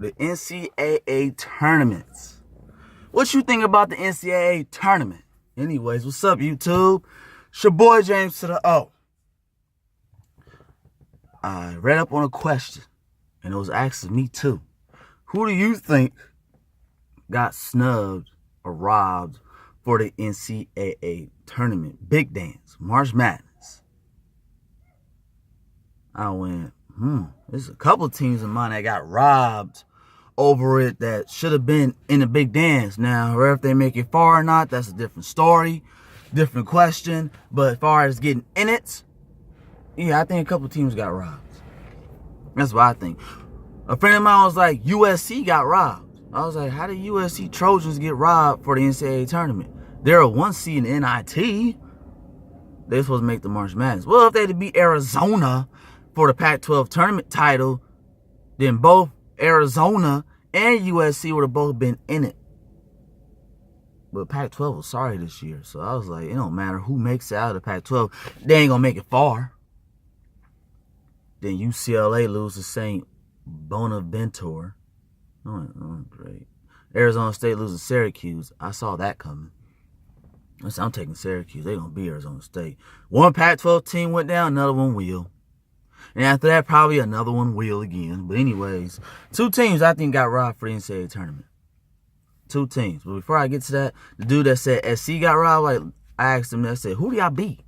the NCAA tournaments. What you think about the NCAA tournament? Anyways, what's up, YouTube? It's your boy James to the O. I read up on a question, and it was asking me too. Who do you think got snubbed or robbed for the NCAA tournament? Big Dance, March Madness. I went, there's a couple teams of mine that got robbed over it that should have been in the Big Dance. Now, if they make it far or not, that's a different story, different question. But as far as getting in it, yeah, I think a couple teams got robbed. That's what I think. A friend of mine was like, USC got robbed. I was like, how did USC Trojans get robbed for the NCAA tournament? They're a 1 seed in NIT. They're supposed to make the March Madness. Well, if they had to beat Arizona for the Pac-12 tournament title, then both Arizona and USC would have both been in it. But Pac-12 was sorry this year. So I was like, it don't matter who makes it out of the Pac-12. They ain't going to make it far. Then UCLA loses St. Bonaventure. Oh, great. Arizona State loses Syracuse. I saw that coming. I'm taking Syracuse. They're going to beat Arizona State. One Pac-12 team went down, another one will. And after that, probably another one will again. But anyways, 2 teams I think got robbed for the NCAA tournament. 2 teams. But before I get to that, the dude that said SC got robbed, like, I asked him, I said, who do y'all beat?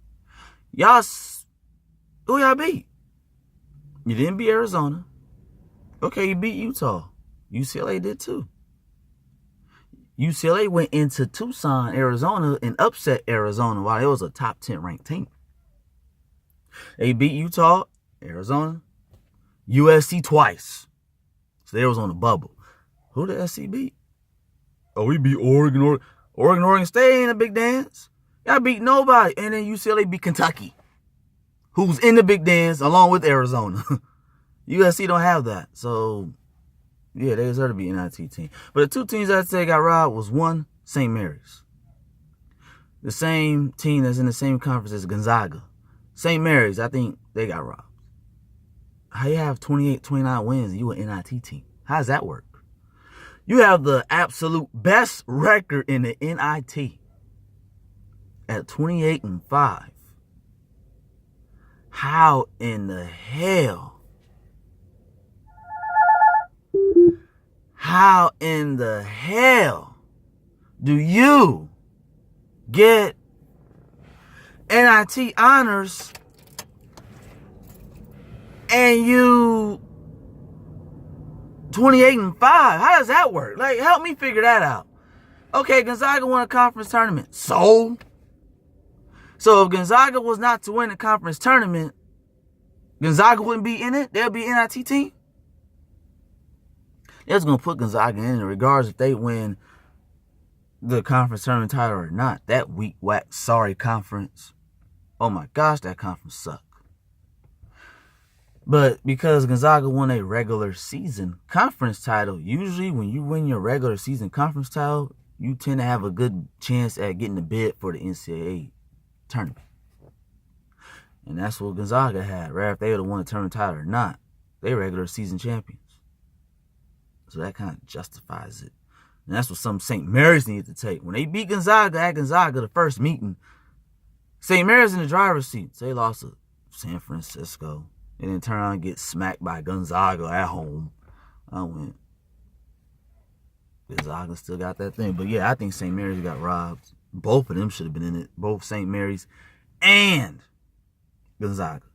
Who y'all beat? You didn't beat Arizona. Okay, you beat Utah. UCLA did too. UCLA went into Tucson, Arizona, and upset Arizona while it was a top 10 ranked team. They beat Utah, Arizona, USC twice. So they was on the bubble. Who did SC beat? Oh, we beat Oregon. Oregon State ain't a big dance. Y'all beat nobody. And then UCLA beat Kentucky, who's in the big dance along with Arizona. USC don't have that. So, yeah, they deserve to be an NIT team. But the 2 teams I'd say got robbed was 1, St. Mary's. The same team that's in the same conference as Gonzaga. St. Mary's, I think they got robbed. How you have 28, 29 wins and you an NIT team? How does that work? You have the absolute best record in the NIT at 28-5. How in the hell? How in the hell do you get NIT honors and you 28-5? How does that work? Like, help me figure that out. Okay, Gonzaga won a conference tournament. So if Gonzaga was not to win the conference tournament, Gonzaga wouldn't be in it? They'll be an NIT team? They're just going to put Gonzaga in it regardless if they win the conference tournament title or not. That weak, whack, sorry conference. Oh my gosh, that conference sucked. But because Gonzaga won a regular season conference title, usually when you win your regular season conference title, you tend to have a good chance at getting the bid for the NCAA tournament. And that's what Gonzaga had, right? If they would have won the tournament title or not, they regular season champions. So that kind of justifies it. And that's what some St. Mary's needed to take. When they beat Gonzaga at Gonzaga the first meeting, St. Mary's in the driver's seat. So they lost to San Francisco. And then turn around and get smacked by Gonzaga at home. I went, Gonzaga still got that thing. But yeah, I think St. Mary's got robbed. Both of them should have been in it. Both St. Mary's and Gonzaga.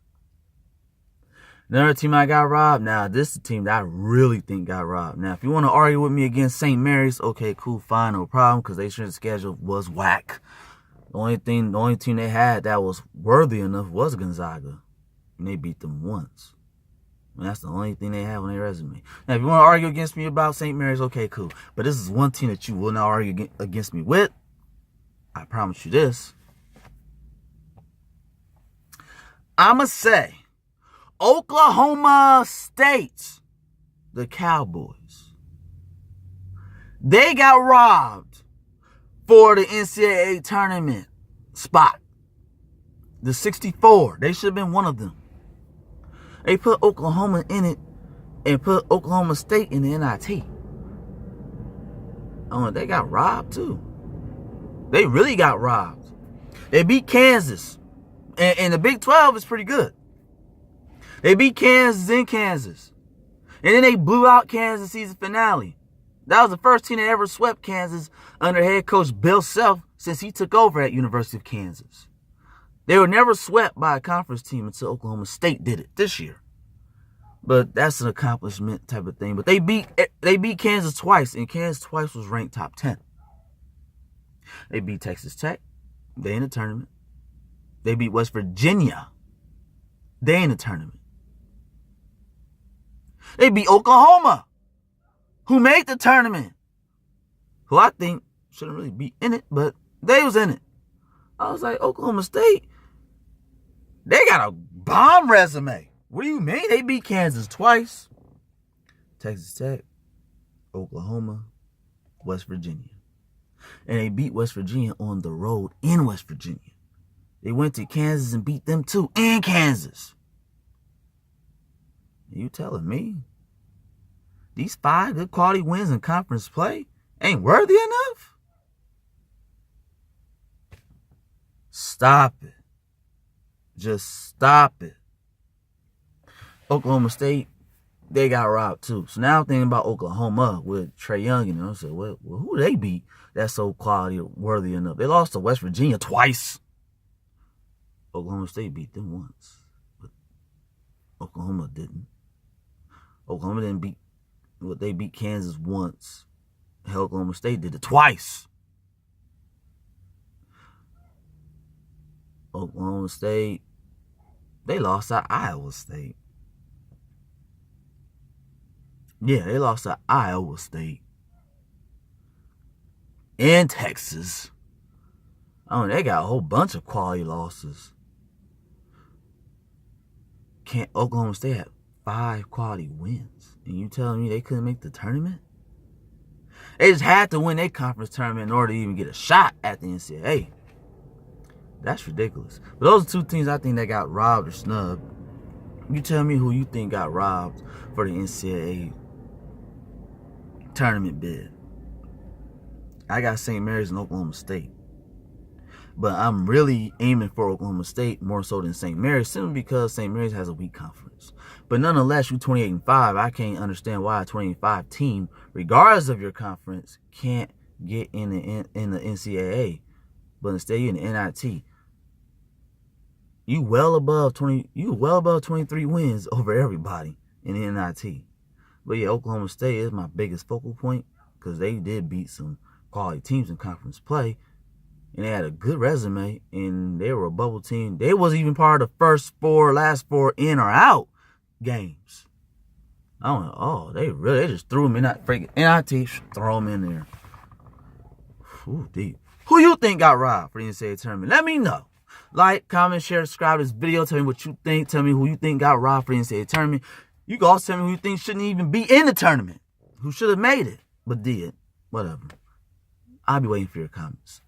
Another team I got robbed. Now, this is the team that I really think got robbed. Now, if you want to argue with me against St. Mary's, okay, cool, fine, no problem, because their strength schedule was whack. The only team they had that was worthy enough was Gonzaga. And they beat them once. And that's the only thing they have on their resume. Now, if you want to argue against me about St. Mary's, okay, cool. But this is one team that you will not argue against me with. I promise you this. I'ma say Oklahoma State, the Cowboys, they got robbed for the NCAA tournament spot. The 64. They should have been one of them. They put Oklahoma in it, and put Oklahoma State in the NIT. Oh, they got robbed too. They really got robbed. They beat Kansas. And the Big 12 is pretty good. They beat Kansas in Kansas. And then they blew out Kansas season finale. That was the first team that ever swept Kansas under head coach Bill Self since he took over at University of Kansas. They were never swept by a conference team until Oklahoma State did it this year. But that's an accomplishment type of thing. But they beat Kansas twice, and Kansas twice was ranked top 10. They beat Texas Tech. They in the tournament. They beat West Virginia. They in the tournament. They beat Oklahoma, who made the tournament, who I think shouldn't really be in it, but they was in it. I was like, Oklahoma State, they got a bomb resume. What do you mean? They beat Kansas twice. Texas Tech, Oklahoma, West Virginia. And they beat West Virginia on the road in West Virginia. They went to Kansas and beat them too in Kansas. You telling me these 5 good quality wins in conference play ain't worthy enough? Stop it. Just stop it. Oklahoma State, they got robbed too. So now I'm thinking about Oklahoma with Trae Young and them. I said, well, who they beat that's so quality worthy enough? They lost to West Virginia twice. Oklahoma State beat them once, but Oklahoma didn't. Oklahoma didn't beat, they beat Kansas once. Hell, Oklahoma State did it twice. Oklahoma State, they lost to Iowa State. Yeah, they lost to Iowa State. And Texas. I mean, they got a whole bunch of quality losses. Oklahoma State had 5 quality wins. And you telling me they couldn't make the tournament? They just had to win their conference tournament in order to even get a shot at the NCAA. That's ridiculous. But those are 2 teams I think that got robbed or snubbed. You tell me who you think got robbed for the NCAA tournament bid. I got St. Mary's and Oklahoma State. But I'm really aiming for Oklahoma State more so than St. Mary's, simply because St. Mary's has a weak conference. But nonetheless, you 28-5. I can't understand why a 28-5 team, regardless of your conference, can't get in the NCAA. But instead, you're in the NIT. You well above 23 wins over everybody in the NIT. But yeah, Oklahoma State is my biggest focal point because they did beat some quality teams in conference play. And they had a good resume, and they were a bubble team. They wasn't even part of the last four in or out games. I don't know. Oh, they just threw them in that freaking NIT, throw them in there. Ooh, deep. Who you think got robbed for the NCAA tournament? Let me know. Like, comment, share, subscribe to this video. Tell me what you think. Tell me who you think got robbed for the NCAA tournament. You can also tell me who you think shouldn't even be in the tournament. Who should have made it, but did. Whatever. I'll be waiting for your comments.